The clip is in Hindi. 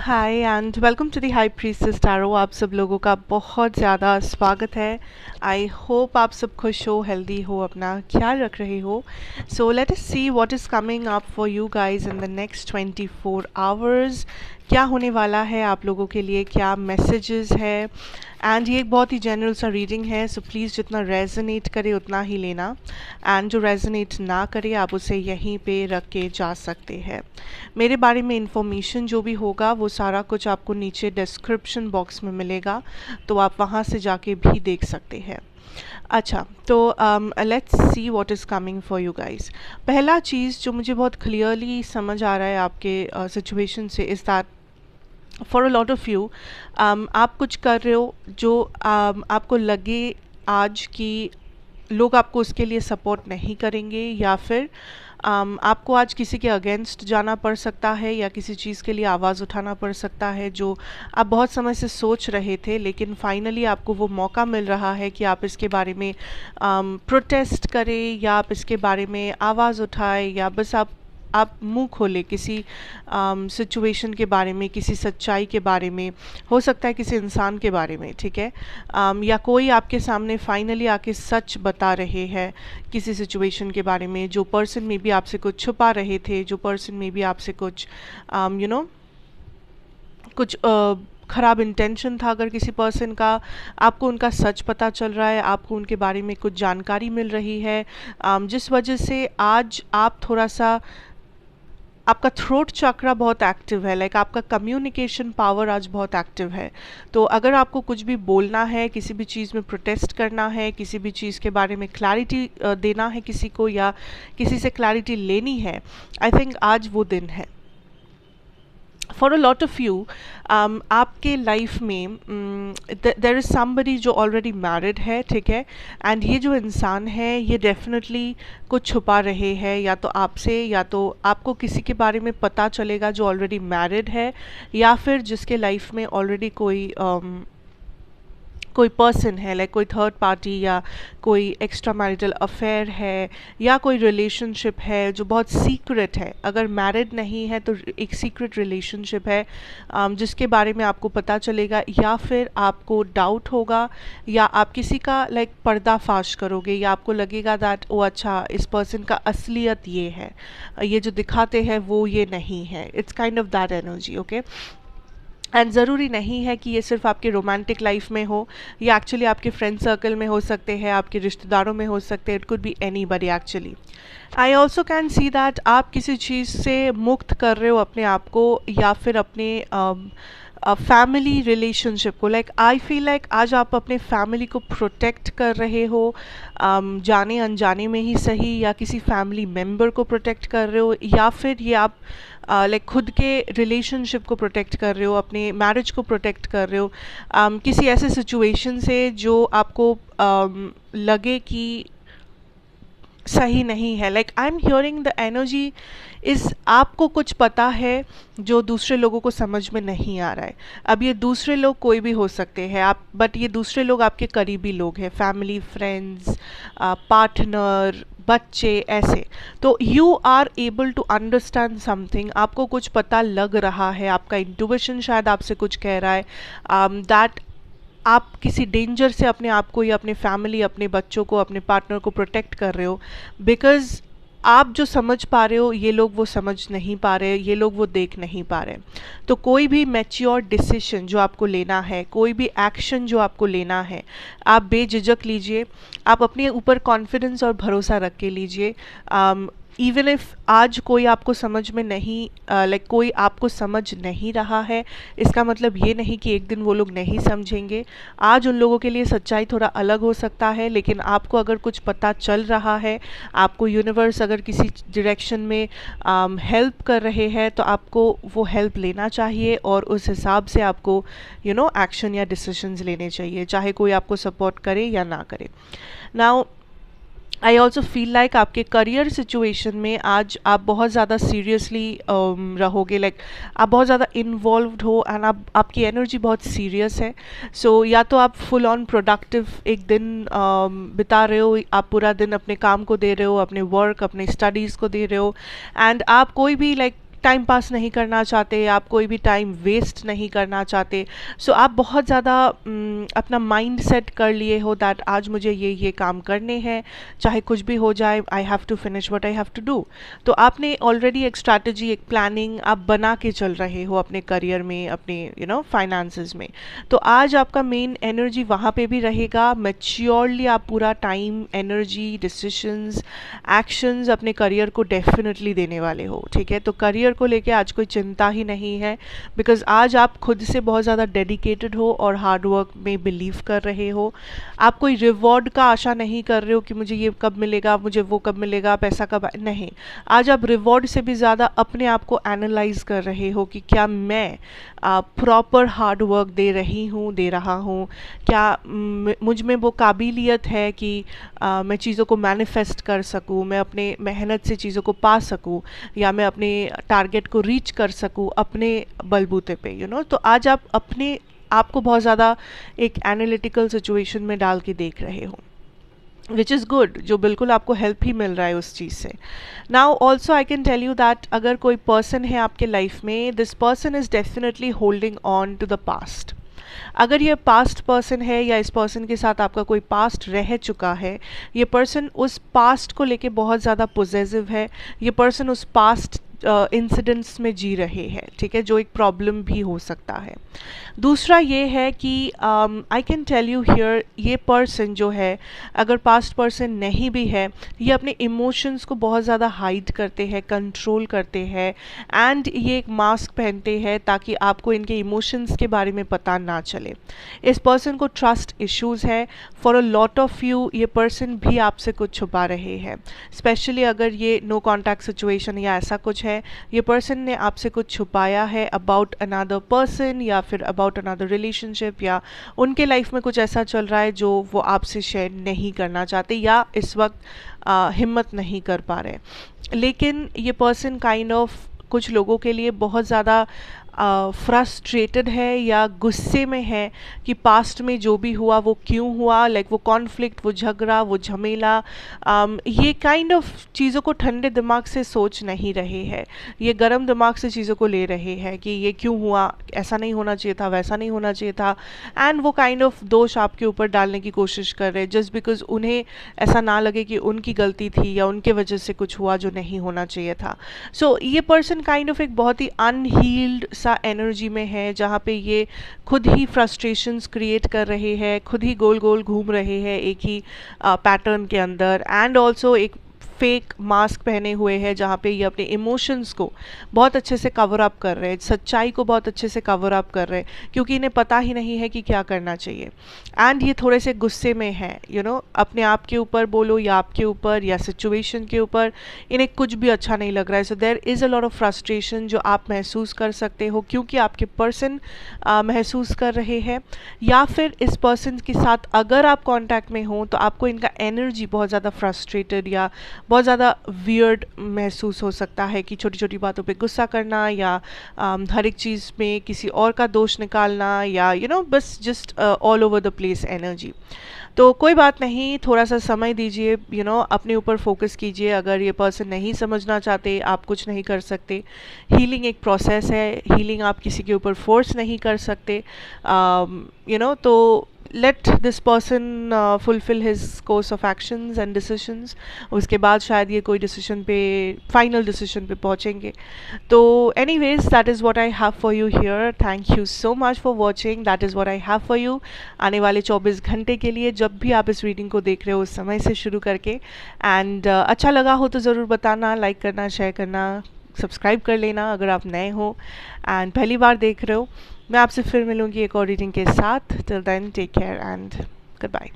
Hi and welcome to the high priestess tarot. आप सब लोगों का बहुत ज़्यादा स्वागत है। आई होप आप सब खुश हो, हेल्दी हो, अपना ख्याल रख रहे हो। So let us see what is coming up for you guys in the next 24 hours. क्या होने वाला है आप लोगों के लिए, क्या मैसेजेस है। एंड ये एक बहुत ही जनरल सा रीडिंग है, सो प्लीज़ जितना रेजोनेट करे उतना ही लेना, एंड जो रेजोनेट ना करे आप उसे यहीं पे रख के जा सकते हैं। मेरे बारे में इंफॉर्मेशन जो भी होगा वो सारा कुछ आपको नीचे डिस्क्रिप्शन बॉक्स में मिलेगा, तो आप वहाँ से जाके भी देख सकते हैं। अच्छा, तो let's see what is coming for you guys. पहला चीज़ जो मुझे बहुत क्लियरली समझ आ रहा है आपके सिचुएशन से is that for a lot of you आप कुछ कर रहे हो जो आपको लगे आज कि लोग आपको उसके लिए सपोर्ट नहीं करेंगे, या फिर आपको आज किसी के अगेंस्ट जाना पड़ सकता है, या किसी चीज़ के लिए आवाज़ उठाना पड़ सकता है जो आप बहुत समय से सोच रहे थे, लेकिन फाइनली आपको वो मौका मिल रहा है कि आप इसके बारे में प्रोटेस्ट करें, या आप इसके बारे में आवाज़ उठाएं, या बस आप मुंह खोले किसी सिचुएशन के बारे में, किसी सच्चाई के बारे में, हो सकता है किसी इंसान के बारे में, ठीक है। या कोई आपके सामने फाइनली आके सच बता रहे हैं किसी सिचुएशन के बारे में। जो पर्सन में भी आपसे कुछ छुपा रहे थे, जो पर्सन में भी आपसे कुछ कुछ ख़राब इंटेंशन था अगर किसी पर्सन का, आपको उनका सच पता चल रहा है, आपको उनके बारे में कुछ जानकारी मिल रही है, जिस वजह से आज आप थोड़ा सा, आपका थ्रोट चक्रा बहुत एक्टिव है, लाइक आपका कम्युनिकेशन पावर आज बहुत एक्टिव है। तो अगर आपको कुछ भी बोलना है, किसी भी चीज़ में प्रोटेस्ट करना है, किसी भी चीज़ के बारे में क्लैरिटी देना है किसी को, या किसी से क्लैरिटी लेनी है, आई थिंक आज वो दिन है for a lot of you. आपके लाइफ में देर इज़ समबडी जो ऑलरेडी मैरिड है, ठीक है। एंड ये जो इंसान है ये डेफिनेटली कुछ छुपा रहे हैं, या तो आपसे, या तो आपको किसी के बारे में पता चलेगा जो ऑलरेडी मैरिड है, या फिर जिसके लाइफ में ऑलरेडी कोई पर्सन है, लाइक कोई थर्ड पार्टी, या कोई एक्स्ट्रा मैरिटल अफेयर है, या कोई रिलेशनशिप है जो बहुत सीक्रेट है। अगर मैरिड नहीं है तो एक सीक्रेट रिलेशनशिप है जिसके बारे में आपको पता चलेगा, या फिर आपको डाउट होगा, या आप किसी का लाइक पर्दाफाश करोगे, या आपको लगेगा दैट ओ अच्छा इस पर्सन का असलियत ये है, ये जो दिखाते हैं वो ये नहीं है। It's kind of that energy, okay. And ज़रूरी नहीं है कि ये सिर्फ आपके रोमांटिक लाइफ में हो, या एक्चुअली आपके फ्रेंड सर्कल में हो सकते हैं, आपके रिश्तेदारों में हो सकते हैं। It could be any buddy actually. I also can see that आप किसी चीज़ से मुक्त कर रहे हो अपने आप को, या फिर अपने फैमिली रिलेशनशिप को। लाइक आई फील लाइक आज आप अपने फैमिली को प्रोटेक्ट कर रहे हो, जाने अनजाने में ही सही, या किसी फैमिली मेम्बर को प्रोटेक्ट कर रहे हो, या फिर ये आप लाइक खुद के रिलेशनशिप को प्रोटेक्ट कर रहे हो, अपने मैरिज को प्रोटेक्ट कर रहे हो किसी ऐसे सिचुएशन से जो आपको लगे कि सही नहीं है। Like I am hearing the energy इस, आपको कुछ पता है जो दूसरे लोगों को समझ में नहीं आ रहा है। अब ये दूसरे लोग कोई भी हो सकते हैं आप, बट ये दूसरे लोग आपके करीबी लोग हैं, फैमिली, फ्रेंड्स, पार्टनर, बच्चे, ऐसे। तो you are able to understand something, आपको कुछ पता लग रहा है, आपका इंट्यूशन शायद आपसे कुछ कह रहा है दैट आप किसी डेंजर से अपने आप को, या अपने फैमिली, अपने बच्चों को, अपने पार्टनर को प्रोटेक्ट कर रहे हो, बिकॉज आप जो समझ पा रहे हो ये लोग वो समझ नहीं पा रहे, ये लोग वो देख नहीं पा रहे। तो कोई भी मैच्योर डिसीजन जो आपको लेना है, कोई भी एक्शन जो आपको लेना है, आप बेझिझक लीजिए, आप अपने ऊपर कॉन्फिडेंस और भरोसा रख के लीजिए। इवन इफ़ आज कोई आपको समझ में नहीं, लाइक कोई आपको समझ नहीं रहा है, इसका मतलब ये नहीं कि एक दिन वो लोग नहीं समझेंगे। आज उन लोगों के लिए सच्चाई थोड़ा अलग हो सकता है, लेकिन आपको अगर कुछ पता चल रहा है, आपको यूनिवर्स अगर किसी डायरेक्शन में हेल्प कर रहे हैं, तो आपको वो हेल्प लेना चाहिए, और उस हिसाब से आपको एक्शन या डिसीजंस लेने चाहिए, चाहे कोई आपको सपोर्ट करे या ना करे। Now I also feel like आपके करियर सिचुएशन में आज आप बहुत ज़्यादा सीरियसली रहोगे, लाइक आप बहुत ज़्यादा इन्वॉल्व्ड हो, एंड आपकी एनर्जी बहुत सीरियस है। सो या तो आप फुल ऑन प्रोडक्टिव एक दिन बिता रहे हो, आप पूरा दिन अपने काम को दे रहे हो, अपने वर्क, अपने स्टडीज़ को दे रहे हो, एंड आप कोई भी लाइक टाइम पास नहीं करना चाहते, आप कोई भी टाइम वेस्ट नहीं करना चाहते। सो आप बहुत ज़्यादा अपना माइंड सेट कर लिए हो दैट आज मुझे ये काम करने हैं, चाहे कुछ भी हो जाए, I have to finish what I have to do. तो आपने ऑलरेडी एक स्ट्रैटेजी, एक प्लानिंग आप बना के चल रहे हो अपने करियर में, अपने फाइनेंसेस में। तो आज आपका मेन एनर्जी वहाँ पे भी रहेगा। मैच्योरली आप पूरा टाइम, एनर्जी, डिसीजंस, एक्शंस अपने करियर को डेफिनेटली देने वाले हो। ठीक है, तो करियर को लेके आज कोई चिंता ही नहीं है, बिकॉज आज आप खुद से बहुत ज़्यादा डेडिकेटेड हो और हार्ड वर्क में बिलीव कर रहे हो। आप कोई रिवॉर्ड का आशा नहीं कर रहे हो कि मुझे ये कब मिलेगा, मुझे वो कब मिलेगा, पैसा कब नहीं। आज आप रिवॉर्ड से भी ज़्यादा अपने आप को एनालाइज कर रहे हो कि क्या मैं प्रॉपर हार्ड वर्क दे रहा हूँ, क्या मुझ में वो काबिलियत है कि मैं चीज़ों को मैनिफेस्ट कर सकूँ, मैं अपने मेहनत से चीज़ों को पा सकूँ, या मैं अपने टारगेट को रीच कर सकूँ अपने बलबूते पे। तो आज आप अपने आपको बहुत ज़्यादा एक एनालिटिकल सिचुएशन में डाल के देख रहे हो, विच इज़ गुड, जो बिल्कुल आपको हेल्प ही मिल रहा है उस चीज़ से। Now also I can tell you that अगर कोई पर्सन है आपके लाइफ में, this person is definitely holding on to the past. अगर ये पास्ट पर्सन है या इस पर्सन के साथ आपका कोई पास्ट रह चुका है, ये पर्सन उस पास्ट को लेके बहुत ज़्यादा पॉजिटिव है, ये पर्सन उस पास्ट इंसिडेंट्स में जी रहे हैं। ठीक है, जो एक प्रॉब्लम भी हो सकता है। दूसरा ये है कि I can tell you here, ये पर्सन जो है, अगर पास्ट पर्सन नहीं भी है, ये अपने इमोशंस को बहुत ज़्यादा हाइड करते हैं, कंट्रोल करते हैं, एंड ये एक मास्क पहनते हैं ताकि आपको इनके इमोशंस के बारे में पता ना चले। इस पर्सन को ट्रस्ट इश्यूज़ है। For a lot of you ये पर्सन भी आपसे कुछ छुपा रहे हैं, स्पेशली अगर ये नो कॉन्टैक्ट सिचुएशन या ऐसा कुछ है, ये पर्सन ने आपसे कुछ छुपाया है अबाउट अनदर पर्सन, या फिर अबाउट अनदर रिलेशनशिप, या उनके लाइफ में कुछ ऐसा चल रहा है जो वो आपसे शेयर नहीं करना चाहते या इस वक्त हिम्मत नहीं कर पा रहे। लेकिन ये पर्सन काइंड ऑफ कुछ लोगों के लिए बहुत ज़्यादा फ्रस्ट्रेटेड है या गुस्से में है कि पास्ट में जो भी हुआ वो क्यों हुआ, लाइक वो कॉन्फ्लिक्ट, वो झगड़ा, वो झमेला, ये काइंड ऑफ चीज़ों को ठंडे दिमाग से सोच नहीं रहे हैं, ये गर्म दिमाग से चीज़ों को ले रहे हैं कि ये क्यों हुआ, ऐसा नहीं होना चाहिए था, वैसा नहीं होना चाहिए था, एंड वो काइंड ऑफ दोष आपके ऊपर डालने की कोशिश कर रहे हैं जस्ट बिकॉज उन्हें ऐसा ना लगे कि उनकी गलती थी या उनके वजह से कुछ हुआ जो नहीं होना चाहिए था। सो ये पर्सन काइंड ऑफ एक बहुत ही अनहील्ड सा एनर्जी में है, जहाँ पे ये खुद ही फ्रस्ट्रेशंस क्रिएट कर रहे हैं, खुद ही गोल गोल घूम रहे हैं एक ही पैटर्न के अंदर, एंड ऑल्सो एक फेक मास्क पहने हुए हैं जहाँ पे ये अपने इमोशंस को बहुत अच्छे से कवर अप कर रहे हैं, सच्चाई को बहुत अच्छे से कवर अप कर रहे हैं, क्योंकि इन्हें पता ही नहीं है कि क्या करना चाहिए, एंड ये थोड़े से गुस्से में है, अपने आप के ऊपर बोलो या आपके ऊपर या सिचुएशन के ऊपर, इन्हें कुछ भी अच्छा नहीं लग रहा है। So there is a lot of frustration जो आप महसूस कर सकते हो, क्योंकि आपके पर्सन महसूस कर रहे हैं, या फिर इस पर्सन के साथ अगर आप कॉन्टैक्ट में हो तो आपको इनका एनर्जी बहुत ज़्यादा फ्रस्ट्रेटेड या बहुत ज़्यादा वियर्ड महसूस हो सकता है कि छोटी छोटी बातों पे गुस्सा करना, या हर एक चीज़ में किसी और का दोष निकालना, या बस just all over the place energy. तो कोई बात नहीं, थोड़ा सा समय दीजिए, अपने ऊपर फोकस कीजिए। अगर ये पर्सन नहीं समझना चाहते, आप कुछ नहीं कर सकते। हीलिंग एक प्रोसेस है, हीलिंग आप किसी के ऊपर फोर्स नहीं कर सकते। तो let this person fulfil his course of actions and decisions, उसके बाद शायद ये कोई डिसीजन पे, फाइनल डिसीजन पे पहुँचेंगे। तो anyways, that is what I have for you here. Thank you so much for watching, that is what I have for you. आने वाले 24 घंटे के लिए जब भी आप इस रीडिंग को देख रहे हो उस समय से शुरू करके, एंड अच्छा लगा हो तो ज़रूर बताना, लाइक करना, शेयर करना, सब्सक्राइब कर लेना अगर आप नए हो एंड पहली बार देख रहे हो। मैं आपसे फिर मिलूँगी एक और रीडिंग के साथ। Till then, take care and good bye.